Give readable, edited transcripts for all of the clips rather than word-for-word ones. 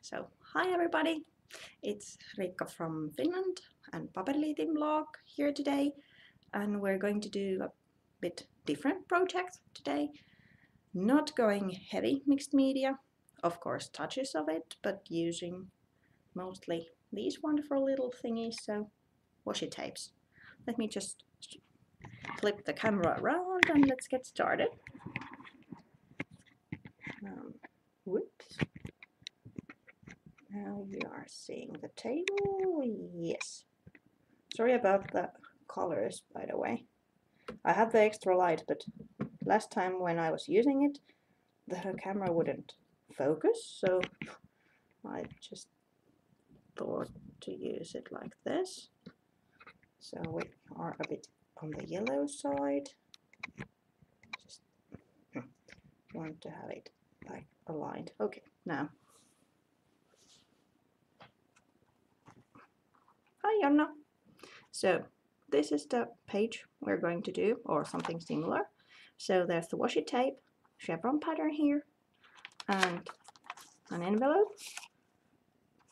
So, hi everybody, it's Riikka from Finland and Paperliitin blog here today, and we're going to do a bit different project today. Not going heavy mixed media, of course touches of it, but using mostly these wonderful little thingies, so washi tapes. Let me just flip the camera around and let's get started. Whoops. Now you are seeing the table. Yes. Sorry about the colors, by the way. I have the extra light, but last time when I was using it, the camera wouldn't focus, so I just thought to use it like this. So we are a bit on the yellow side. Just want to have it like aligned. Okay, now. Hi, Jonna. So this is the page we're going to do, or something similar. So there's the washi tape, chevron pattern here, and an envelope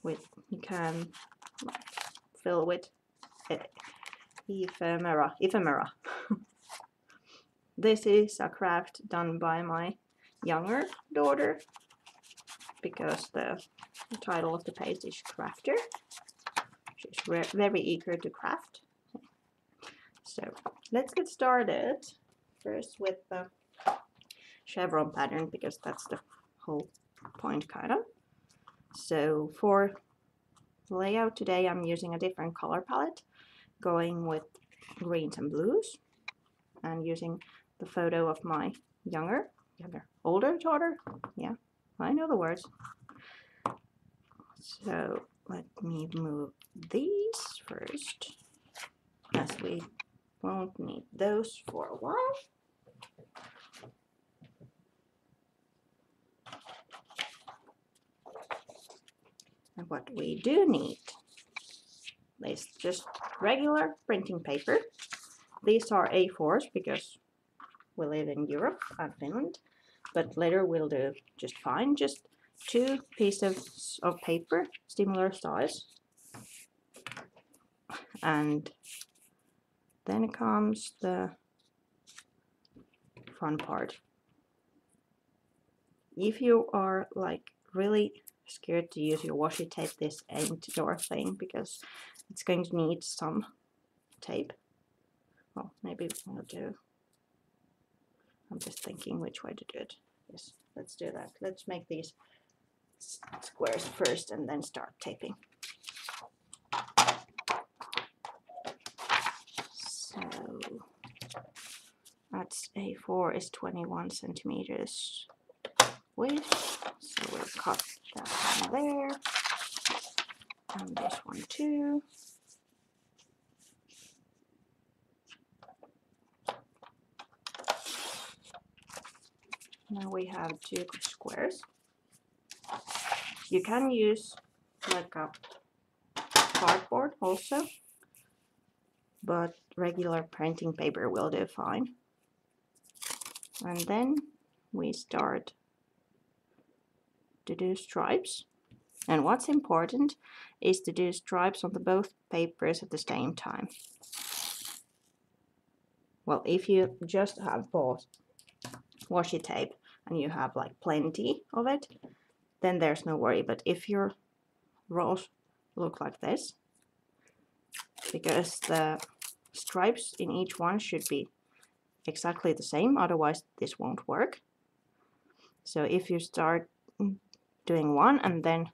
with you can fill with ephemera. This is a craft done by my younger daughter because the title of the page is Crafter. She's very eager to craft. So let's get started first with the chevron pattern because that's the whole point kind of. So for layout today I'm using a different color palette, going with greens and blues and using the photo of my older daughter. Yeah, I know the words. So let me move these first, as we won't need those for a while. And what we do need is just regular printing paper. These are A4s because we live in Europe and Finland, but later we'll do just fine. Just 2 pieces of paper, similar size. And then comes the fun part. If you are like really scared to use your washi tape, this ain't your thing because it's going to need some tape. Well, maybe we'll do. I'm just thinking which way to do it. Yes, let's do that. Let's make these squares first and then start taping. So that's A4 is 21 centimeters width. So we'll cut that one there. And this one too. Now we have 2 squares. You can use like a cardboard also, but regular printing paper will do fine. And then we start to do stripes. And what's important is to do stripes on the both papers at the same time. Well, if you just have bought washi tape and you have like plenty of it, then there's no worry. But if your rows look like this, because the stripes in each one should be exactly the same, otherwise this won't work. So if you start doing one and then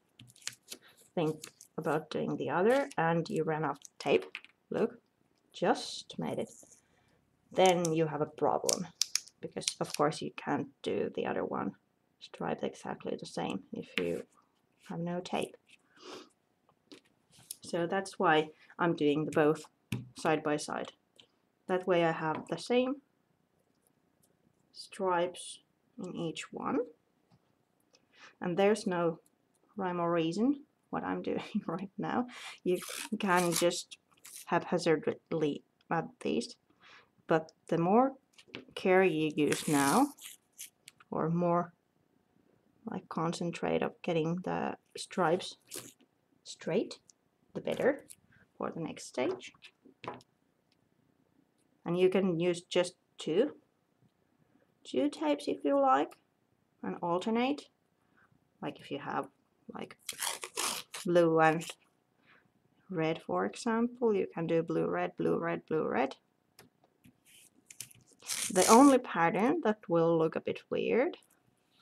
think about doing the other and you run out of tape, look, just made it, then you have a problem because of course you can't do the other one striped exactly the same if you have no tape. So that's why I'm doing the both side by side. That way I have the same stripes in each one. And there's no rhyme or reason what I'm doing right now. You can just haphazardly add these. But the more care you use now, or more like concentrate of getting the stripes straight, the better for the next stage. And you can use just two tapes if you like, and alternate. Like if you have like blue and red, for example, you can do blue, red, blue, red, blue, red. The only pattern that will look a bit weird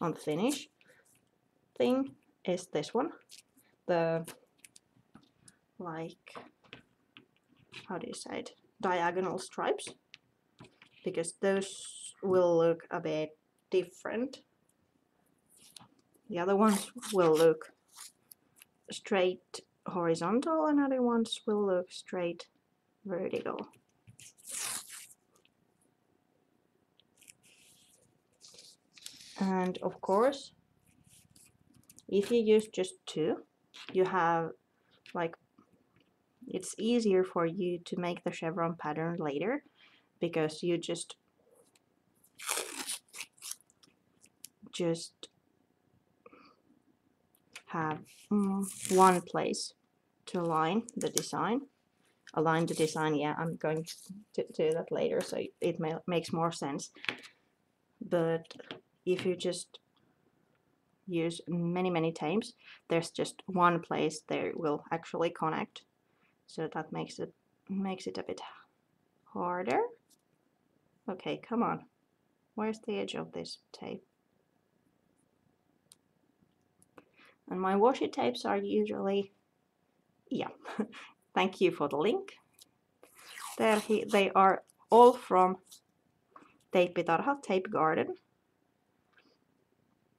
on the finish thing is this one. The, like, how do you say it? Diagonal stripes. Because those will look a bit different. The other ones will look straight horizontal and other ones will look straight vertical. And of course, if you use just two, you have like, it's easier for you to make the chevron pattern later because you just have one place to align the design. Align the design, yeah, I'm going to do that later, so it makes more sense. But if you just use many tapes, there's just one place there will actually connect, so that makes it a bit harder. Okay, come on, where's the edge of this tape? And my washi tapes are usually, yeah, thank you for the link. They are all from Tape-Tarha, Tape Garden.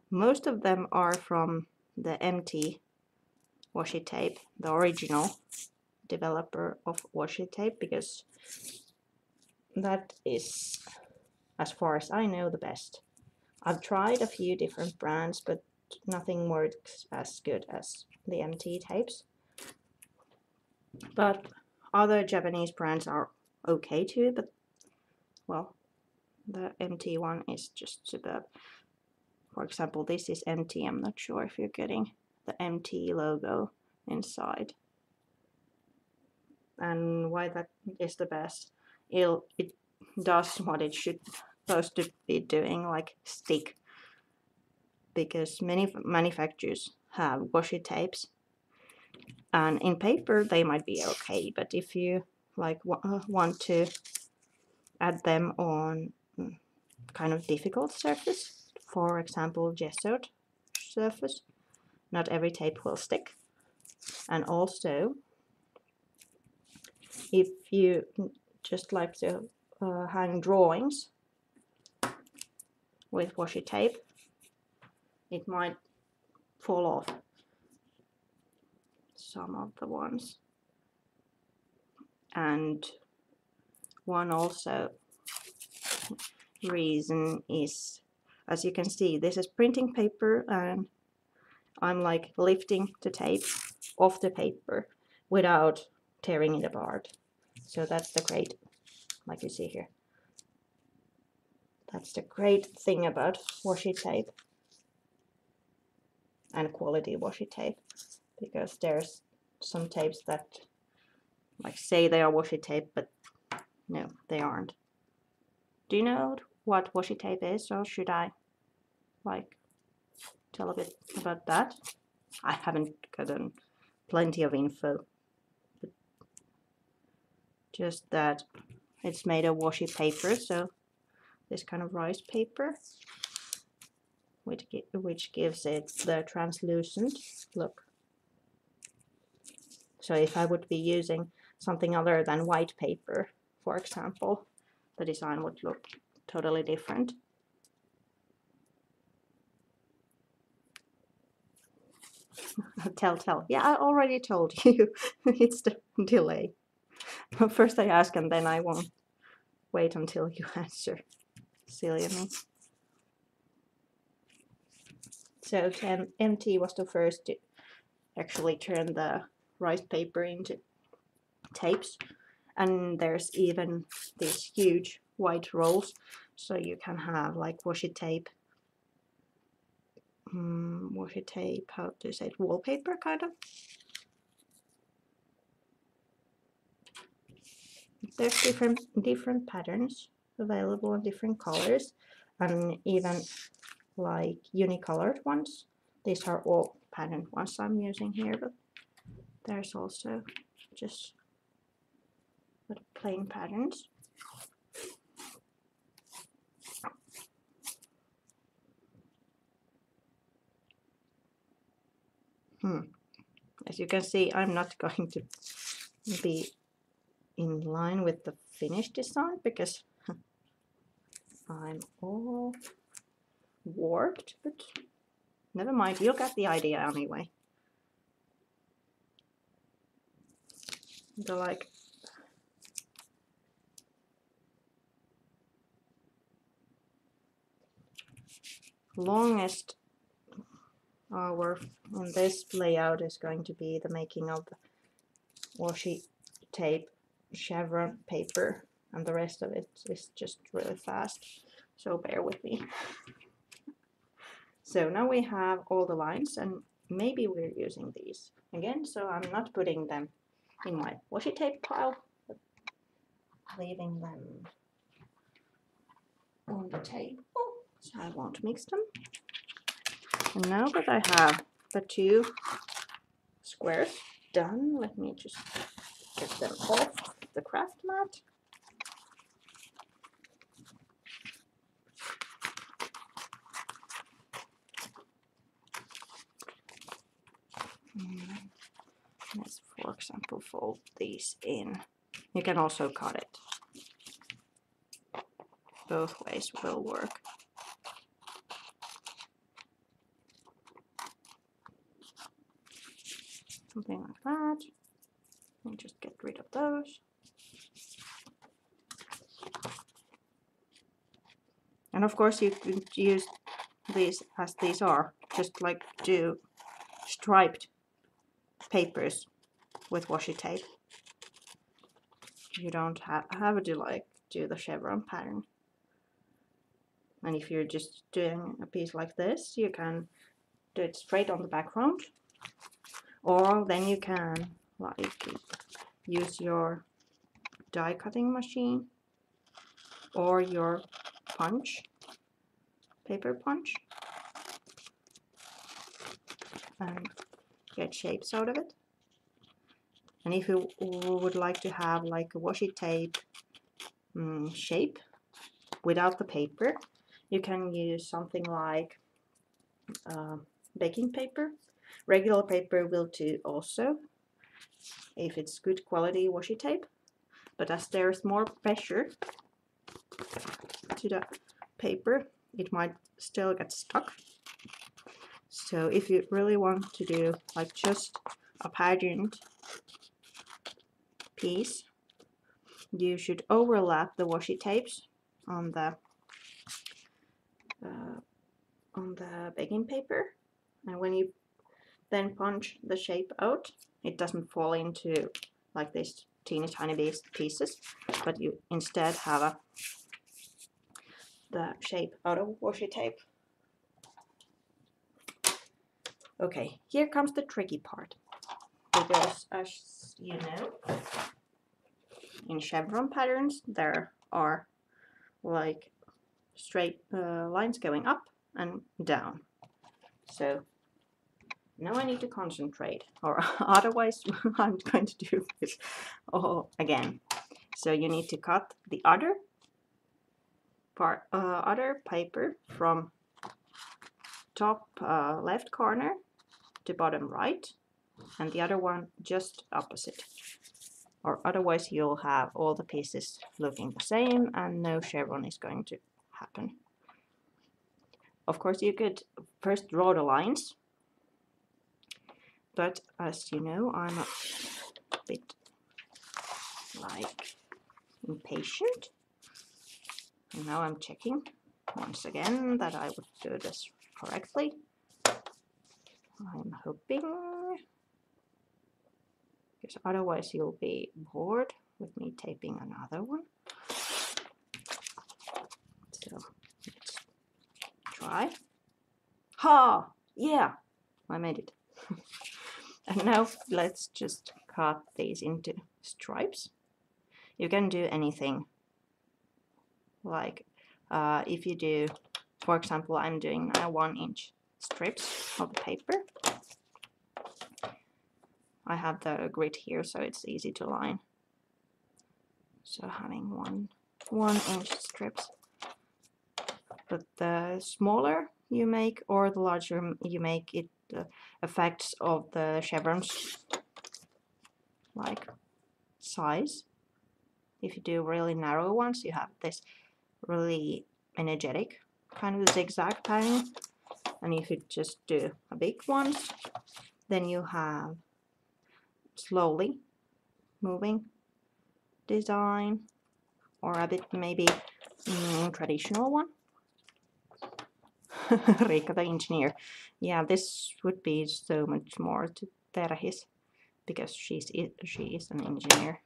Most of them are from the MT washi tape, the original developer of washi tape, because that is, as far as I know, the best. I've tried a few different brands, but nothing works as good as the MT tapes. But other Japanese brands are okay too, but well, the MT one is just superb. For example, this is MT. I'm not sure if you're getting the MT logo inside. And why that is the best, it does what it should supposed to be doing, like stick. Because many manufacturers have washi tapes, and in paper they might be okay, but if you like want to add them on kind of difficult surface, for example gessoed surface, not every tape will stick. And also, if you just like to hang drawings with washi tape, it might fall off, some of the ones. And one also reason is, as you can see, this is printing paper, and I'm like lifting the tape off the paper without tearing it apart. So that's the great, like you see here, that's the great thing about washi tape and quality washi tape, because there's some tapes that like say they are washi tape, but no, they aren't. Do you know what washi tape is, or should I like tell a bit about that? I haven't gotten plenty of info, but just that it's made of washi paper, so this kind of rice paper, which gives it the translucent look. So if I would be using something other than white paper, for example, the design would look totally different. Tell. Yeah, I already told you. It's the delay. First I ask and then I won't wait until you answer. Silly of me. So MT was the first to actually turn the rice paper into tapes, and there's even these huge white rolls, so you can have like washi tape washi tape, how to say it, wallpaper kind of. There's different patterns available in different colors, and even like unicolored ones. These are all patterned ones I'm using here, but there's also just plain patterns. As you can see, I'm not going to be in line with the finished design because I'm all warped, but never mind, you'll get the idea anyway. The like longest hour on this layout is going to be the making of the washi tape chevron paper, and the rest of it is just really fast, so bear with me. So now we have all the lines, and maybe we're using these again, so I'm not putting them in my washi tape pile, but leaving them on the table so I won't mix them. And now that I have the 2 squares done, let me just get them off the craft mat. Let's, for example, fold these in. You can also cut it. Both ways will work. Something like that. And just get rid of those. And of course you could use these as these are, just like do striped papers with washi tape. You don't have to like do the chevron pattern. And if you're just doing a piece like this, you can do it straight on the background, or then you can like use your die cutting machine or your punch, paper punch, and get shapes out of it. And if you would like to have like a washi tape shape without the paper, you can use something like baking paper. Regular paper will do also, if it's good quality washi tape, but as there's more pressure to the paper, it might still get stuck. So if you really want to do like just a patterned piece, you should overlap the washi tapes on the baking paper, and when you then punch the shape out, it doesn't fall into like these teeny tiny pieces, but you instead have the shape out of washi tape. Okay, here comes the tricky part, because as you know, in chevron patterns there are like straight lines going up and down. So now I need to concentrate, or otherwise I'm going to do this all again. So you need to cut the other part, other paper from top left corner to bottom right, and the other one just opposite, or otherwise you'll have all the pieces looking the same and no chevron is going to happen. Of course you could first draw the lines, but as you know, I'm a bit like impatient, and now I'm checking once again that I would do this correctly. I'm hoping, because otherwise you'll be bored with me taping another one. So let's try. Ha! Yeah, I made it. And now let's just cut these into stripes. You can do anything. Like if you do, for example, I'm doing 1-inch strips of the paper. I have the grid here, so it's easy to line. So having 1-inch strips. But the smaller you make or the larger you make, it affects of the chevrons like size. If you do really narrow ones, you have this really energetic kind of zigzag pattern, and if you just do a big ones, then you have slowly moving design, or a bit maybe traditional one. Riikka the engineer. Yeah, this would be so much more to Terhis because she is an engineer.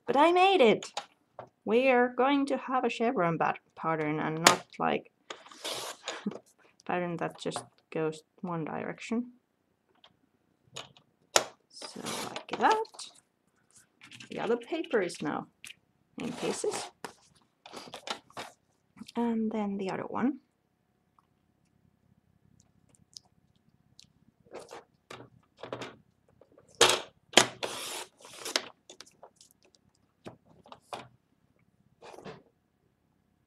But I made it! We are going to have a chevron pattern and not like pattern that just goes one direction. So like that. The other paper is now in pieces. And then the other one.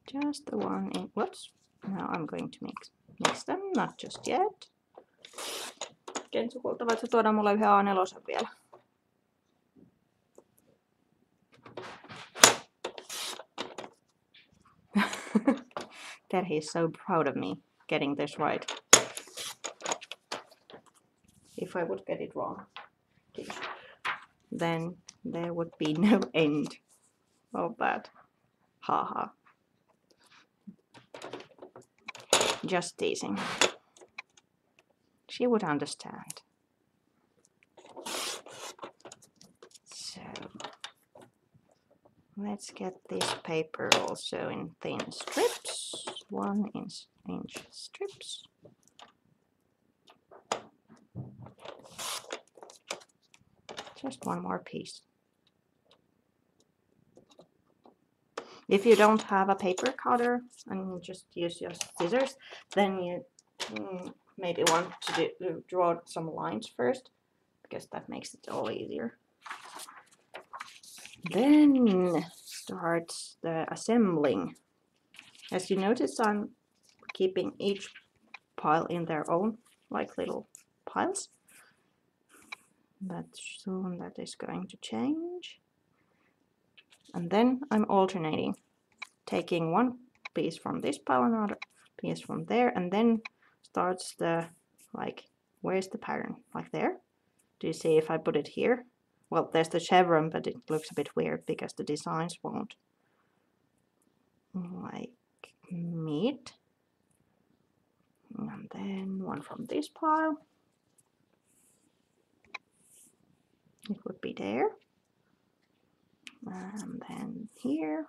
Just the one in, whoops. Now I'm going to mix them, not just yet. Kensukulta, voitko tuoda mulle yhden A4 vielä? Terhi is so proud of me getting this right. If I would get it wrong, then there would be no end of that. Haha. Just teasing. She would understand. So let's get this paper also in thin strips, 1-inch strips. Just one more piece. If you don't have a paper cutter and you just use your scissors, then you maybe want to draw some lines first, because that makes it all easier. Then starts the assembling. As you notice, I'm keeping each pile in their own, like little piles. But soon that is going to change. And then I'm alternating, taking one piece from this pile, another piece from there, and then starts the, like, where's the pattern? Like there? Do you see if I put it here? Well, there's the chevron, but it looks a bit weird because the designs won't like meet. And then one from this pile. It would be there. And then here.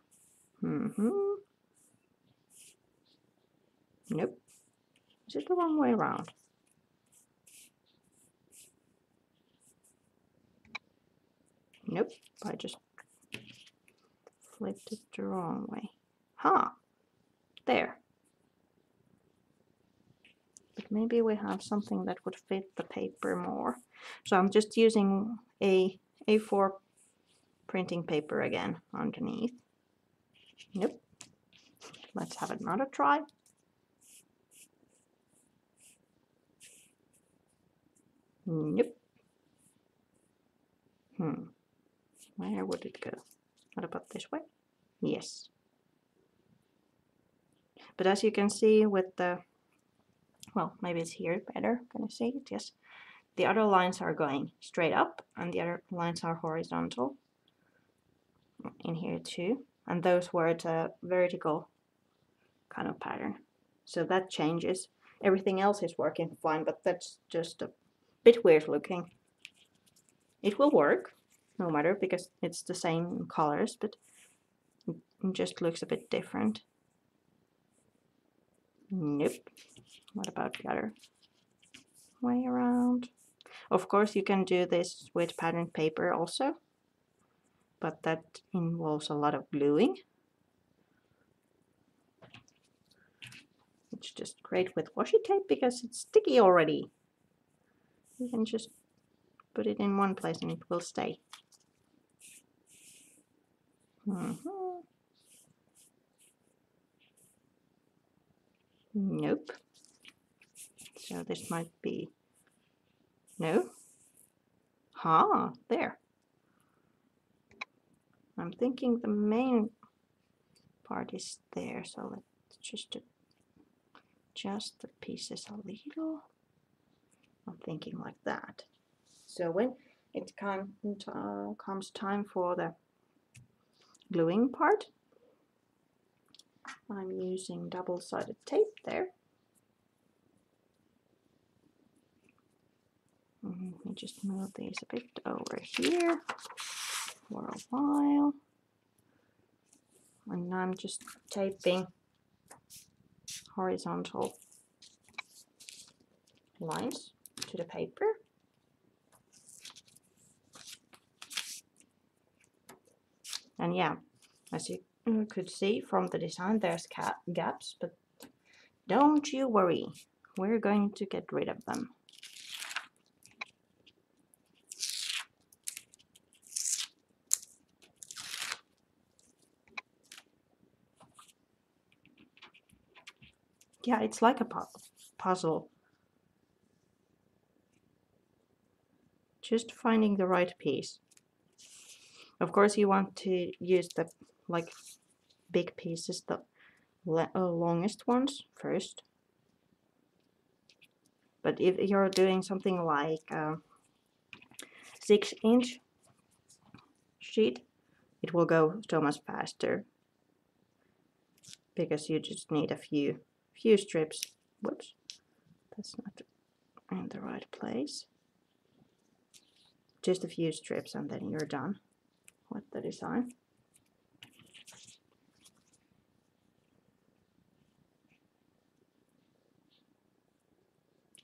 Nope. Is it the wrong way around? Nope. I just flipped it the wrong way. Huh. There. But maybe we have something that would fit the paper more. So I'm just using a A4 printing paper again underneath. Nope. Let's have another try. Nope. Where would it go? What about this way? Yes. But as you can see with the, well, maybe it's here better. Can you see it? Yes. The other lines are going straight up and the other lines are horizontal in here too. And those were the vertical kind of pattern. So that changes. Everything else is working fine, but that's just a bit weird looking. It will work no matter because it's the same colors, but it just looks a bit different. Nope. What about the other way around. Of course, you can do this with pattern paper also, but that involves a lot of gluing. It's just great with washi tape because it's sticky already. You can just put it in one place and it will stay. Nope. So this might be, no? There. I'm thinking the main part is there, so let's just adjust the pieces a little. I'm thinking like that. So when it comes time for the gluing part, I'm using double-sided tape there. Let me just move these a bit over here for a while. And I'm just taping horizontal lines to the paper. And yeah, as you could see from the design, there's gaps, but don't you worry, we're going to get rid of them. Yeah, it's like a puzzle. Just finding the right piece. Of course, you want to use the big pieces, the longest ones first. But if you're doing something like a 6-inch sheet, it will go so much faster because you just need a few strips. Whoops, that's not in the right place. Just a few strips and then you're done with the design.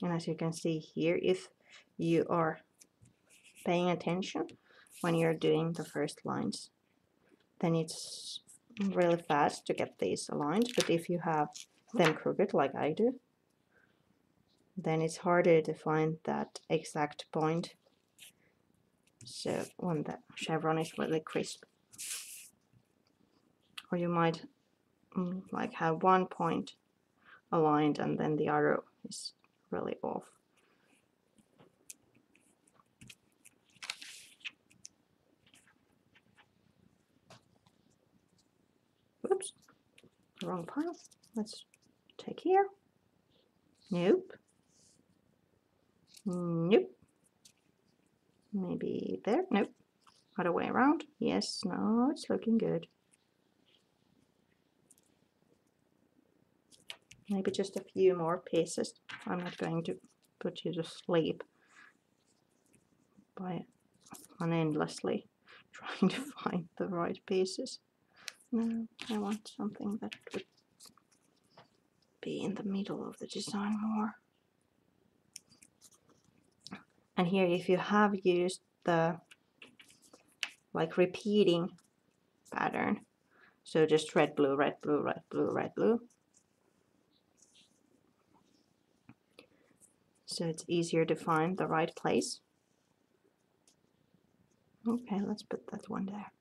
And as you can see here, if you are paying attention when you're doing the first lines, then it's really fast to get these aligned. But if you have them crooked like I do, then it's harder to find that exact point. So when the chevron is really crisp, or you might like have one point aligned and then the other is really off. Oops, wrong pile. Let's take here. Nope. Nope. Maybe there. Nope. Other way around. Yes. No, it's looking good. Maybe just a few more pieces. I'm not going to put you to sleep by endlessly trying to find the right pieces. No, I want something that would be in the middle of the design more. And here, if you have used the repeating pattern, so just red, blue, red, blue, red, blue, red, blue. So it's easier to find the right place. Okay, let's put that one there.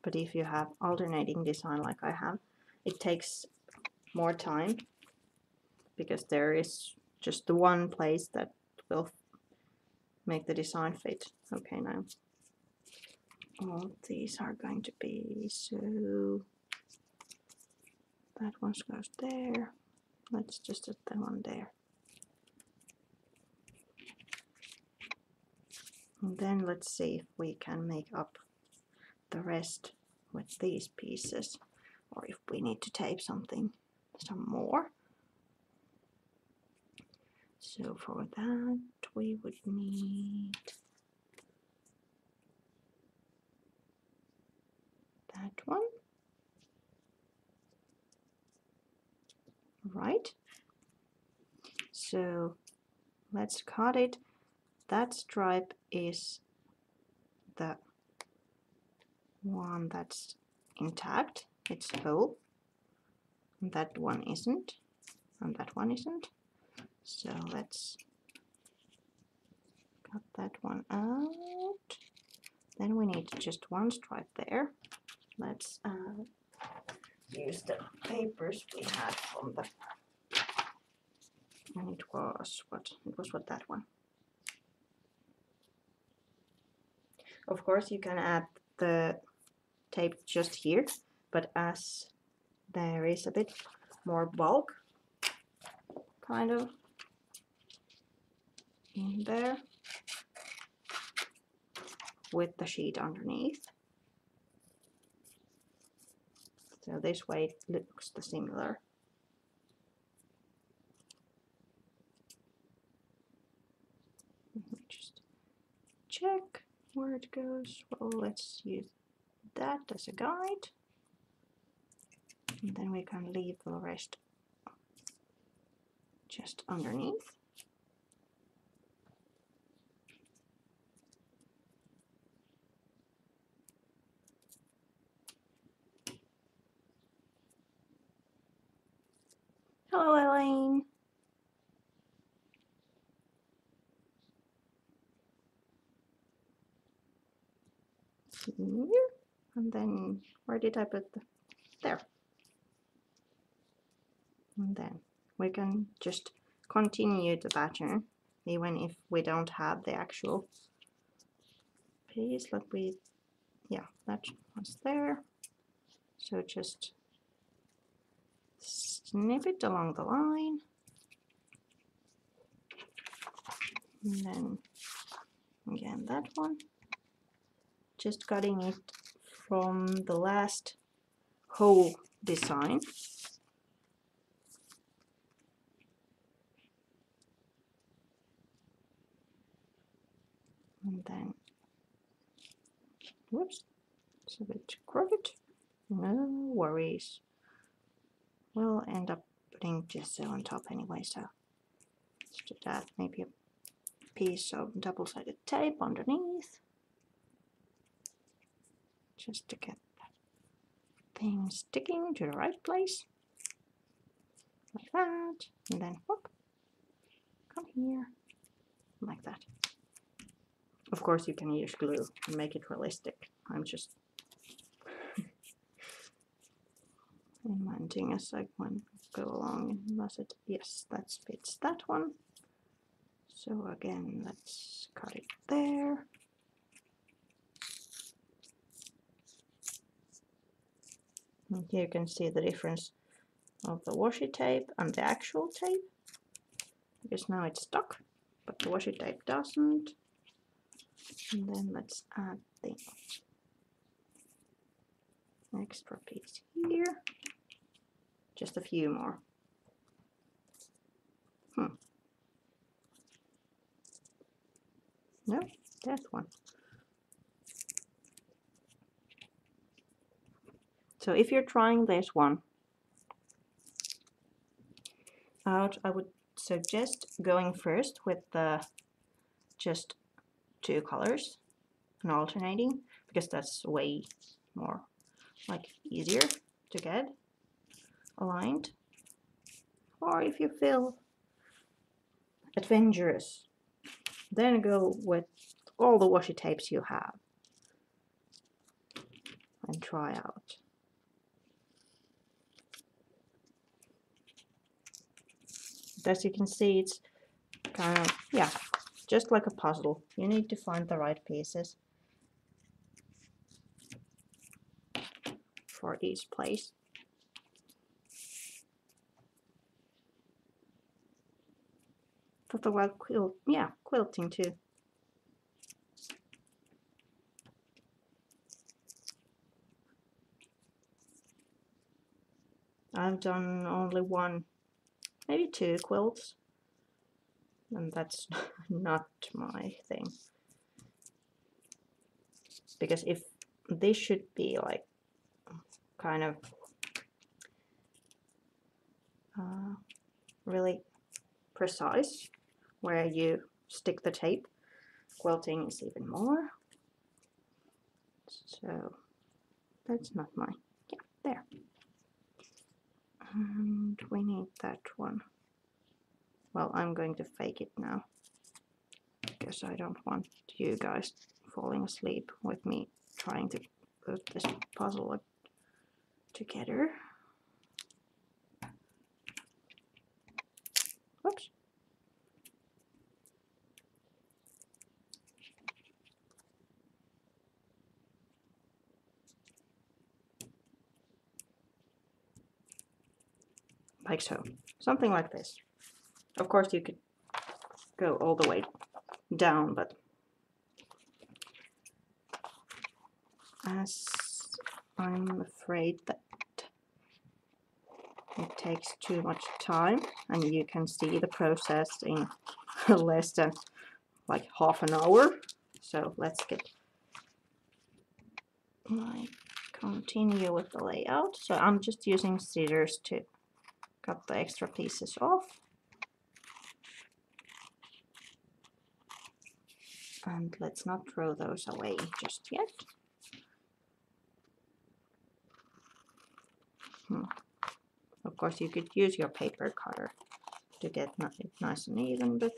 But if you have alternating design like I have, it takes more time because there is just the one place that will make the design fit. Okay, now all these are going to be, so that one goes there. Let's just put that one there. And then let's see if we can make up the rest with these pieces, or if we need to tape some more. So for that we would need that one, right? So let's cut it. That stripe is the one that's intact, it's whole. And that one isn't, and that one isn't. So let's cut that one out. Then we need just one stripe there. Let's use the papers we had from the, and it was what that one. Of course you can add the tape just here, but as there is a bit more bulk kind of in there with the sheet underneath, so this way it looks the similar. Just check where it goes. Well, let's use that as a guide, and then we can leave the rest just underneath. Hello, Elaine. Here, and then where did I put the, there. And then we can just continue the pattern even if we don't have the actual piece. Like we, yeah, that was there. So just snip it along the line. And then again that one. Just cutting it from the last whole design. And then, whoops, it's a bit crooked. No worries. We'll end up putting gesso on top anyway, so let's do that. Maybe a piece of double-sided tape underneath, just to get that thing sticking to the right place, like that. And then, whoop, come here, like that. Of course, you can use glue and make it realistic. I'm just inventing as I go along. Does it? Yes, that fits that one. So again, let's cut it there. And here you can see the difference of the washi tape and the actual tape, because now it's stuck, but the washi tape doesn't. And then let's add the extra piece here. Just a few more. No, that one. So if you're trying this one out, I would suggest going first with the just 2 colors and alternating, because that's way more like easier to get aligned. Or if you feel adventurous, then go with all the washi tapes you have and try out. But as you can see, it's kind of, yeah, just like a puzzle. You need to find the right pieces for each place. Thought about quilting too. I've done only 1, maybe 2 quilts, and that's not my thing. Because if this should be like kind of really precise where you stick the tape. Quilting is even more. So that's not my, yeah, there. And we need that one. Well, I'm going to fake it now, because I don't want you guys falling asleep with me trying to put this puzzle together. Whoops. Like so. Something like this. Of course you could go all the way down, but as I'm afraid that it takes too much time, and you can see the process in less than like half an hour. So let's continue with the layout. So I'm just using scissors to cut the extra pieces off. And let's not throw those away just yet. Of course, you could use your paper cutter to get it nice and even, but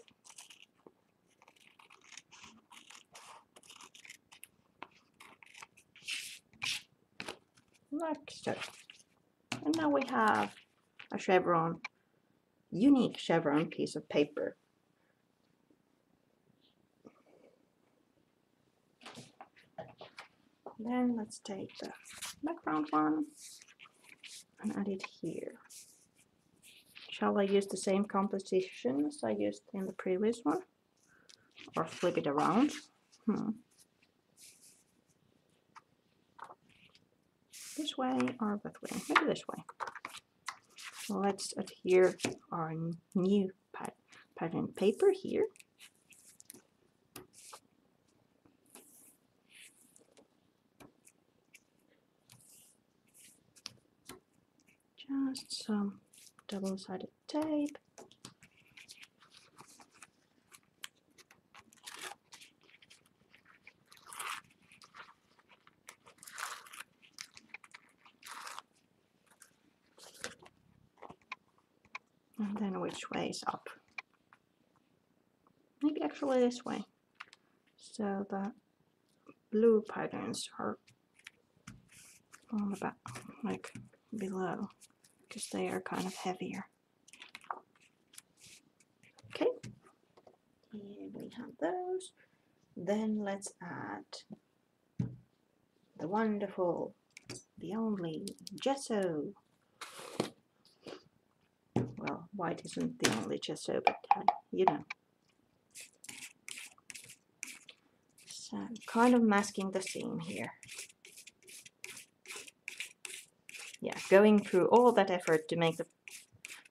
like so. And now we have a chevron, unique chevron piece of paper. Then let's take the background one and add it here. Shall I use the same composition as I used in the previous one? Or flip it around? This way or that way? Maybe this way. So let's adhere our new pattern paper here. Just some double-sided tape. And then which way is up? Maybe actually this way. So the blue patterns are on the back, like below, because they are kind of heavier. Okay, here we have those. Then let's add the wonderful, the only gesso. Well, white isn't the only gesso, but you know. So kind of masking the seam here. Yeah, going through all that effort to make the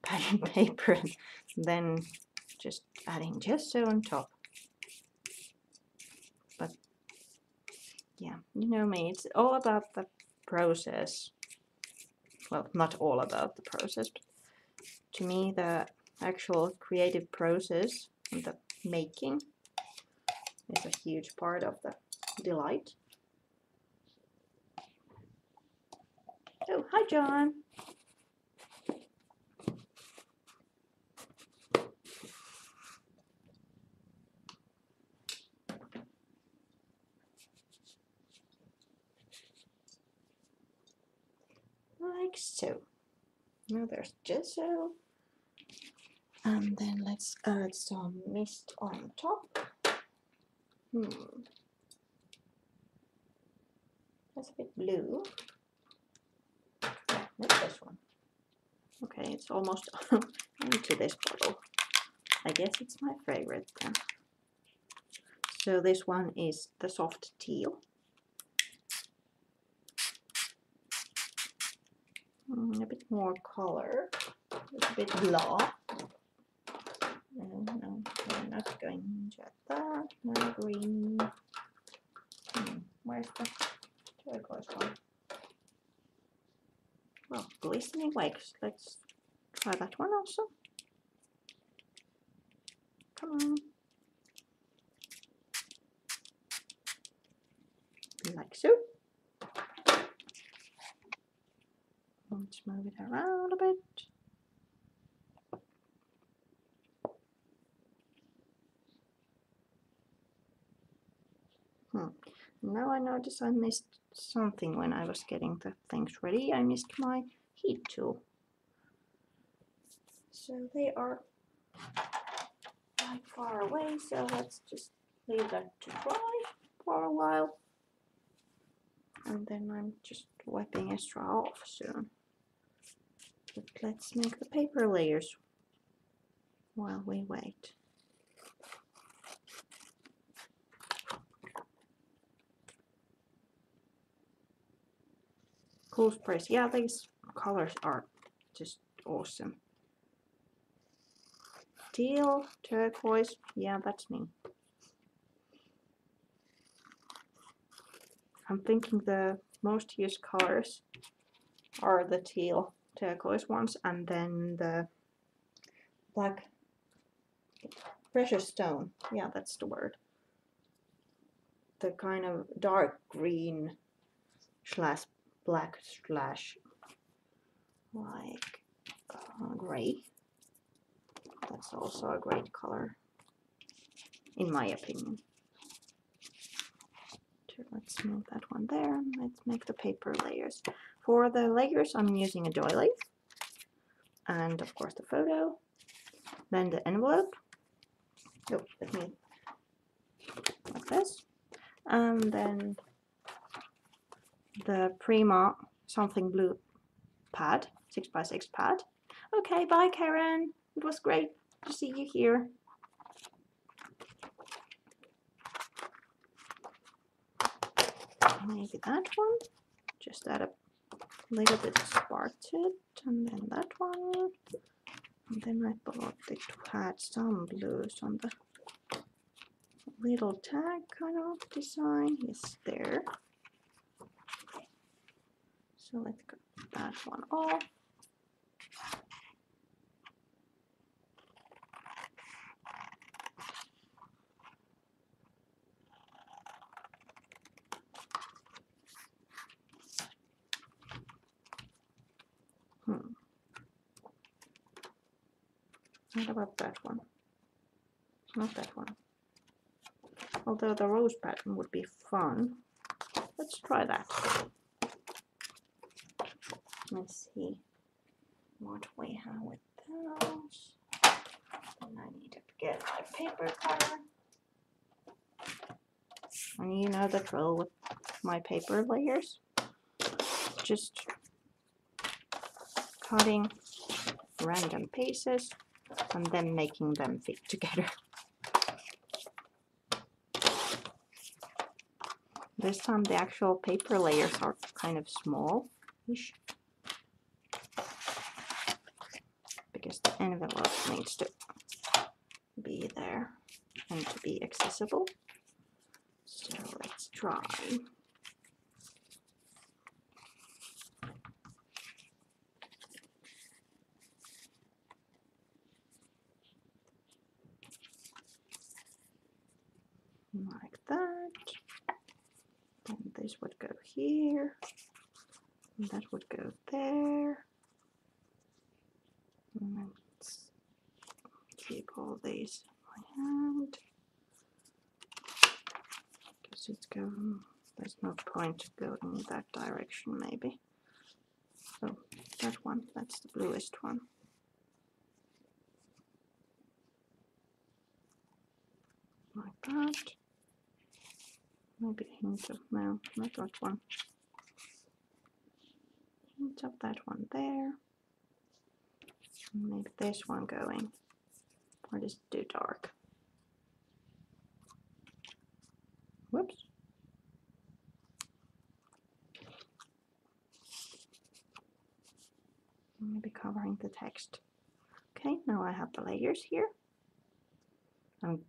pattern paper and then just adding gesso on top. But yeah, you know me, it's all about the process. Well, not all about the process, but to me the actual creative process and the making is a huge part of the delight. Oh, hi John! Like so. Now there's gesso. And then let's add some mist on top. That's a bit blue. Not this one. Okay, it's almost into this bottle. I guess it's my favorite then. So this one is the soft teal. A bit more color. It's a bit blah. No, we're not going to add that. No green. Where's the turquoise one? Well, glistening wakes. Let's try that one also. Come on. Like so. Let's move it around a bit. Now I notice I missed something when I was getting the things ready. I missed my heat tool. So they are like far away, so let's just leave that to dry for a while. And then I'm just wiping a straw off soon. But let's make the paper layers while we wait. Cool sprays. Yeah, these colors are just awesome. Teal, turquoise. Yeah, that's me. I'm thinking the most used colors are the teal, turquoise ones, and then the black precious stone. Yeah, that's the word. The kind of dark green slash black slash like gray. That's also a great color, in my opinion. So let's move that one there. Let's make the paper layers. For the layers, I'm using a doily, and of course the photo, then the envelope. Oh, let me like this, and then the Prima something blue pad, 6x6 pad. Okay, bye Karen. It was great to see you here. Maybe that one. Just add a little bit of spark to it, and then that one. And then I thought it had some blues on the little tag kind of design. Yes, there. So let's cut that one off. What about that one? Not that one. Although the rose pattern would be fun. Let's try that. Let's see what we have with those. And I need to get my paper cutter. And you know the drill with my paper layers. Just cutting random pieces and then making them fit together. This time the actual paper layers are kind of small-ish because the envelope needs to be there and to be accessible. So let's try. Like that. And this would go here. And that would go there. And let's keep all these in my hand. Because it's going, there's no point going in that direction maybe. So that one, that's the bluest one. Like that. Maybe a hint of, no, not that one. Hint of that one there. And maybe this one going. Or just too dark. Whoops. Maybe covering the text. Okay, now I have the layers here. I'm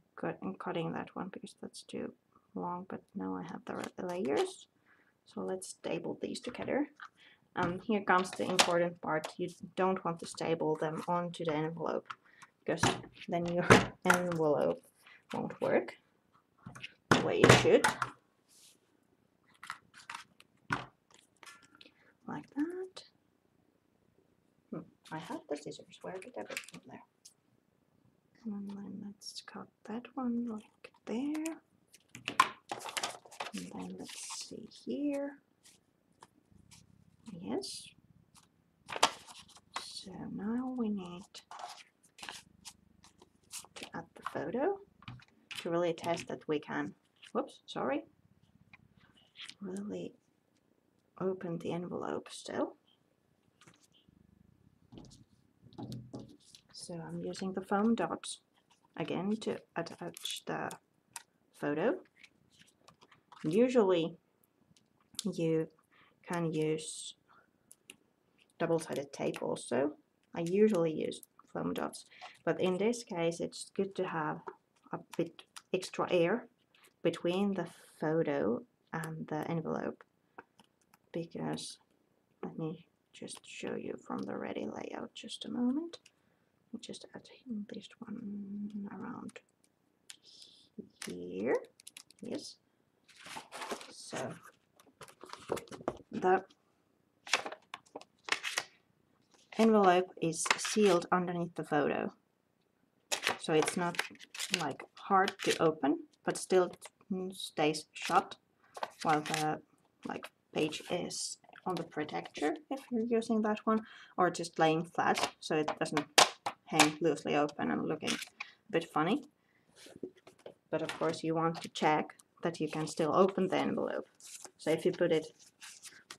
cutting that one because that's too long, but now I have the layers. So let's staple these together. Here comes the important part. You don't want to staple them onto the envelope because then your envelope won't work the way it should. Like that. I have the scissors. Where did I put them there? And then let's cut that one like there. And then let's see here. Yes. So now we need to add the photo to really test that we can, whoops, sorry, really open the envelope still. So I'm using the foam dots again to attach the photo. Usually you can use double-sided tape also. I usually use foam dots, but in this case it's good to have a bit extra air between the photo and the envelope, because let me just show you from the ready layout just a moment. Just add this one around here. Yes. So the envelope is sealed underneath the photo, so it's not like hard to open, but still stays shut while the page is on the protector if you're using that one, or just laying flat so it doesn't hang loosely open and looking a bit funny. But of course you want to check that you can still open the envelope. So if you put it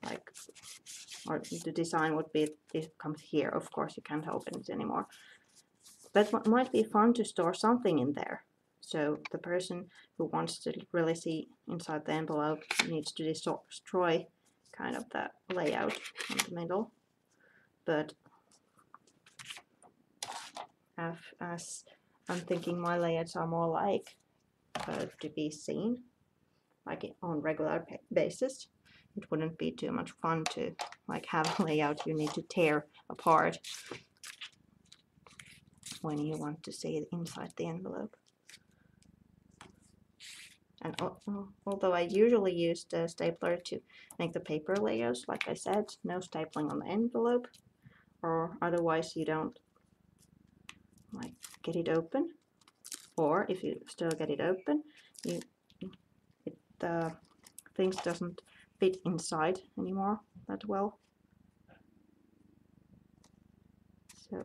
like, or the design would be it comes here, of course you can't open it anymore. But might be fun to store something in there. So the person who wants to really see inside the envelope needs to destroy kind of the layout in the middle. But as I'm thinking my layouts are more like to be seen like on regular basis, it wouldn't be too much fun to like have a layout you need to tear apart when you want to see it inside the envelope. And although I usually use the stapler to make the paper layers, like I said, no stapling on the envelope, or otherwise you don't like get it open. Or if you still get it open, the things doesn't fit inside anymore that well. So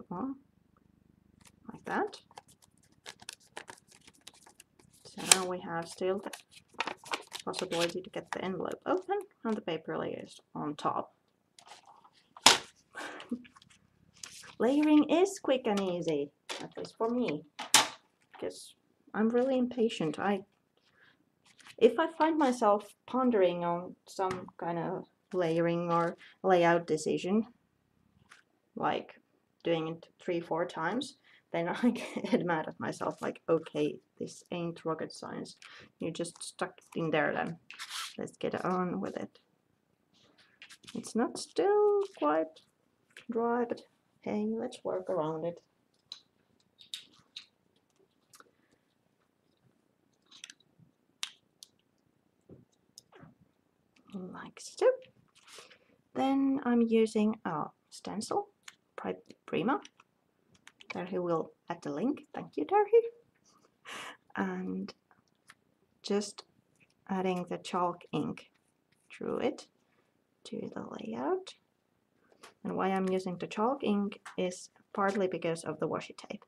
like that. So now we have still the possibility to get the envelope open and the paper layers on top. Layering is quick and easy, at least for me, because I'm really impatient. If I find myself pondering on some kind of layering or layout decision, like doing it 3-4 times, then I get mad at myself, like, okay, this ain't rocket science. You just stuck it in there then. Let's get on with it. It's not still quite dry, but hey, let's work around it. Like so. Then I'm using a stencil, Prima. Terhi will add the link. Thank you, Terhi. And just adding the chalk ink through it to the layout. And why I'm using the chalk ink is partly because of the washi tape.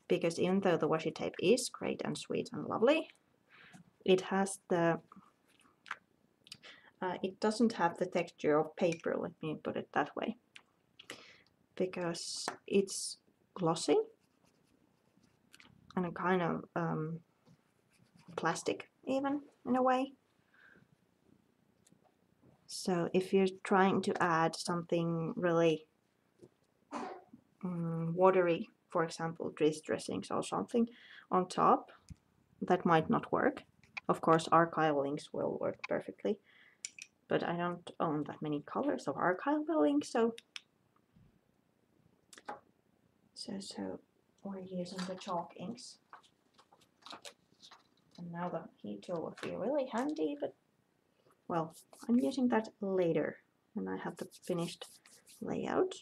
Because even though the washi tape is great and sweet and lovely, it has the it doesn't have the texture of paper, let me put it that way, because it's glossy and a kind of plastic even in a way. So if you're trying to add something really watery, for example dressings or something on top, that might not work. Of course archival inks will work perfectly, but I don't own that many colors of archival ink, so we're using the chalk inks. And now the heat tool would be really handy, but well, I'm using that later when I have the finished layout.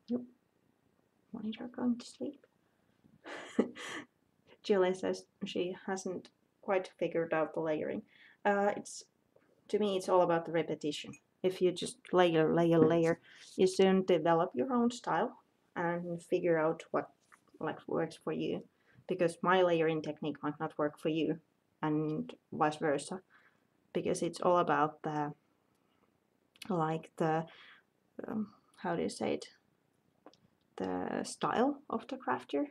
Yep. Monitor going to sleep. Julie says she hasn't quite figured out the layering. To me, it's all about the repetition. If you just layer, you soon develop your own style and figure out what works for you. Because my layering technique might not work for you, and vice versa. Because it's all about the how do you say it? The style of the crafter.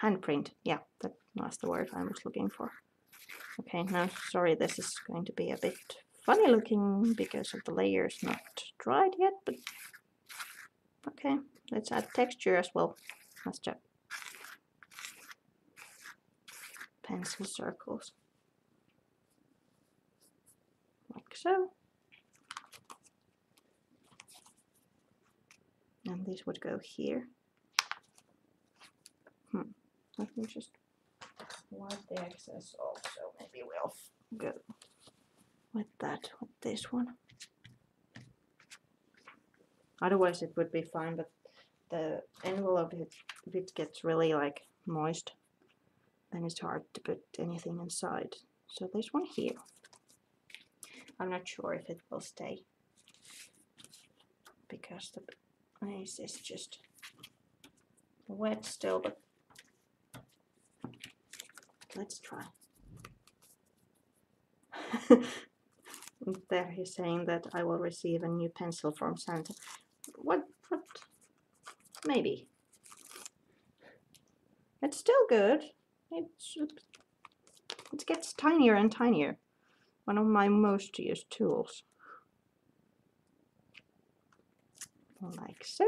Handprint. Yeah, that was the word I was looking for. Okay, now sorry, this is going to be a bit funny looking because of the layers not dried yet, but okay, let's add texture as well. Let's check. Pencil circles. Like so. And this would go here. Let me just wipe the excess off, so maybe we'll go with this one. Otherwise it would be fine, but the envelope, if it gets really like moist, then it's hard to put anything inside. So this one here, I'm not sure if it will stay because the base is just wet still, but let's try. There he's saying that I will receive a new pencil from Santa. What? Maybe. It's still good. It gets tinier and tinier. One of my most used tools. Like so.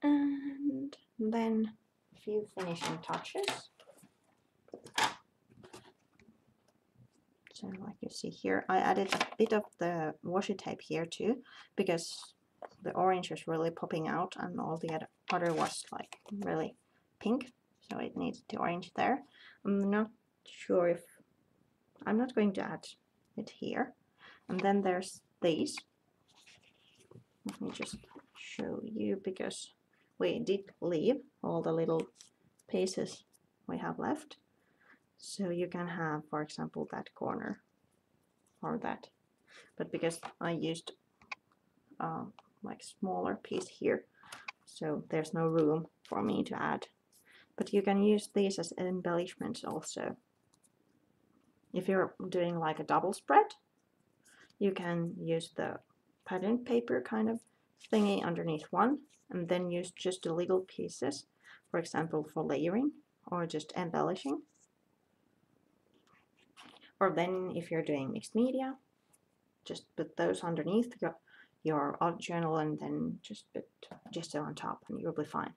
And then a few finishing touches. So like you see here, I added a bit of the washi tape here too, because the orange is really popping out and all the other was like really pink, so it needs the orange there. I'm not sure if I'm not going to add it here. And then there's these. Let me just show you, because we did leave all the little pieces we have left. So you can have, for example, that corner or that, but because I used like smaller piece here, so there's no room for me to add. But you can use these as embellishments also. If you're doing like a double spread, you can use the pattern paper kind of thingy underneath one, and then use just the little pieces, for example, for layering or just embellishing. Or then if you're doing mixed media, just put those underneath your art journal and then just put gesso on top and you'll be fine.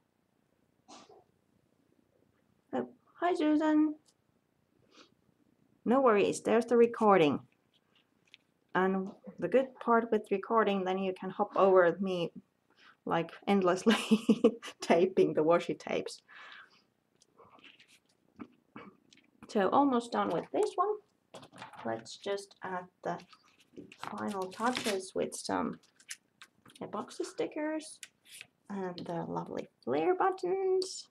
Oh, hi Susan. No worries, there's the recording. And the good part with recording, then you can hop over me like endlessly taping the washi tapes. So almost done with this one. Let's just add the final touches with some epoxy stickers and the lovely flare buttons.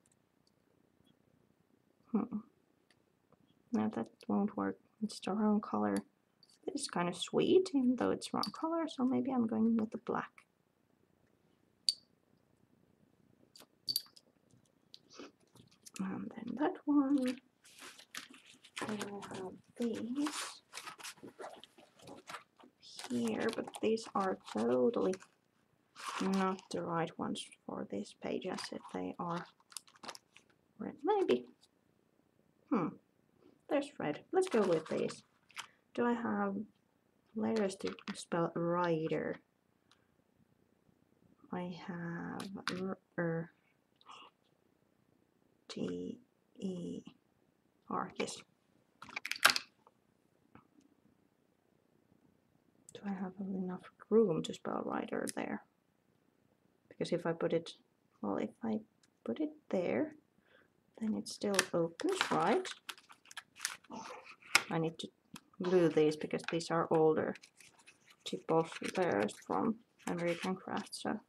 No, that won't work. It's the wrong color. It's kind of sweet, even though it's wrong color, so maybe I'm going with the black. And then that one. I have these here, but these are totally not the right ones for this page as if they are red. Maybe. There's red. Let's go with these. Do I have letters to spell rider? I have T-E-R. Yes. Do I have enough room to spell writer there. Because if I put it, well, if I put it there, then it still opens, right? I need to glue these because these are older chipples layers from American Craft, so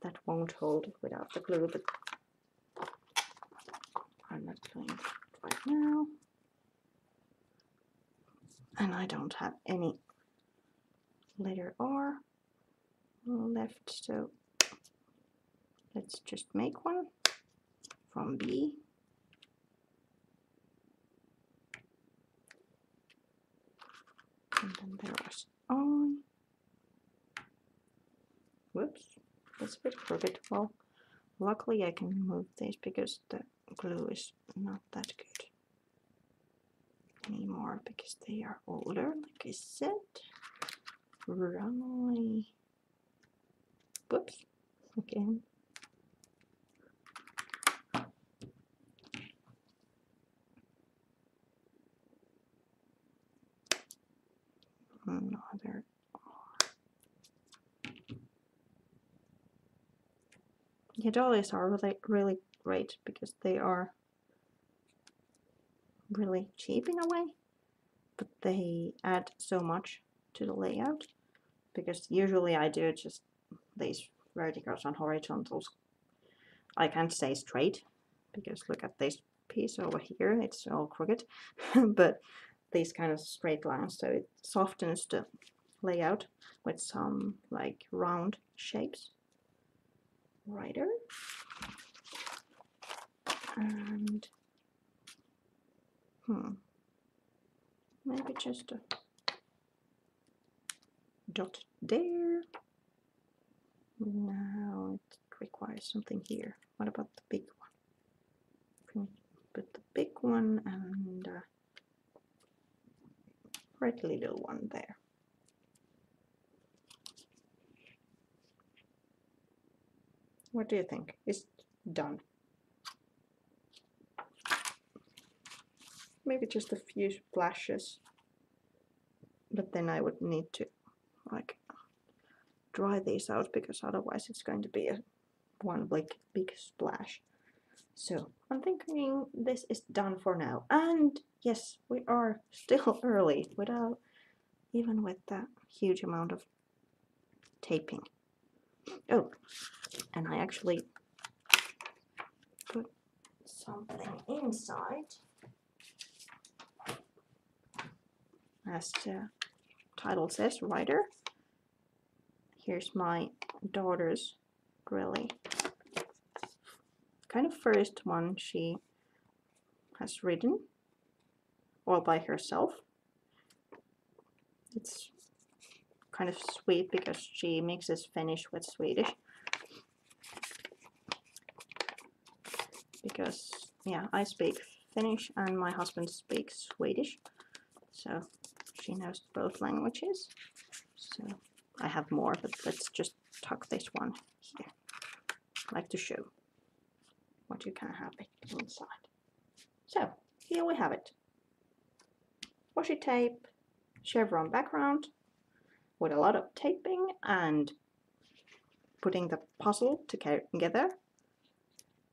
that won't hold without the glue, but I'm not doing it right now. And I don't have any letter R left, so let's just make one from B. And then there was I. Whoops, that's a bit crooked. Well, luckily I can move this because the glue is not that good anymore because they are older, like I said. Right. Whoops, again. Another. Yeah, dollies are really great because they are really cheap in a way, but they add so much to the layout because usually I do just these verticals and horizontals. I can't say straight because look at this piece over here, it's all crooked, but these kind of straight lines, so it softens the layout with some like round shapes. Writer. And maybe just a dot there. Now it requires something here. What about the big one? Can we put the big one and a red little one there? What do you think? Is done? Maybe just a few splashes, but then I would need to like dry these out because otherwise it's going to be a one big splash. So I'm thinking this is done for now. And yes, we are still early without even with that huge amount of taping. Oh, and I actually put something inside. As the title says, writer. Here's my daughter's really kind of first one she has written all by herself. It's kind of sweet because she mixes Finnish with Swedish. Because yeah, I speak Finnish and my husband speaks Swedish, so she knows both languages. So I have more, but let's just tuck this one here. I like to show what you can have it inside. So here we have it. Washi tape, chevron background with a lot of taping and putting the puzzle together,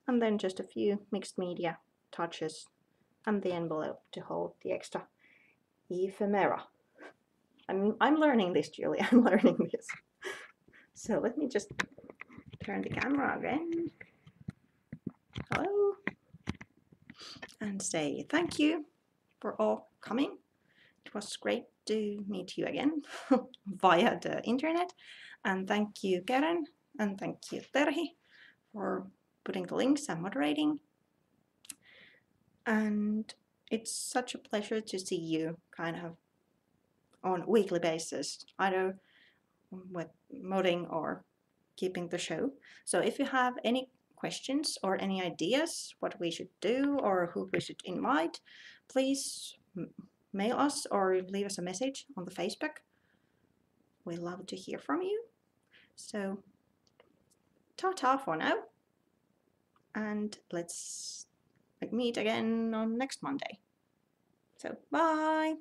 and then just a few mixed media touches and the envelope to hold the extra ephemera. I'm learning this, Julie. I'm learning this. So let me just turn the camera again. Hello. And say thank you for all coming. It was great to meet you again via the internet. And thank you, Karen, and thank you, Terhi, for putting the links and moderating. And it's such a pleasure to see you kind of on a weekly basis, either with modding or keeping the show. So if you have any questions or any ideas what we should do or who we should invite, please mail us or leave us a message on the Facebook. We love to hear from you. So ta-ta for now, and let's meet again on next Monday. So bye.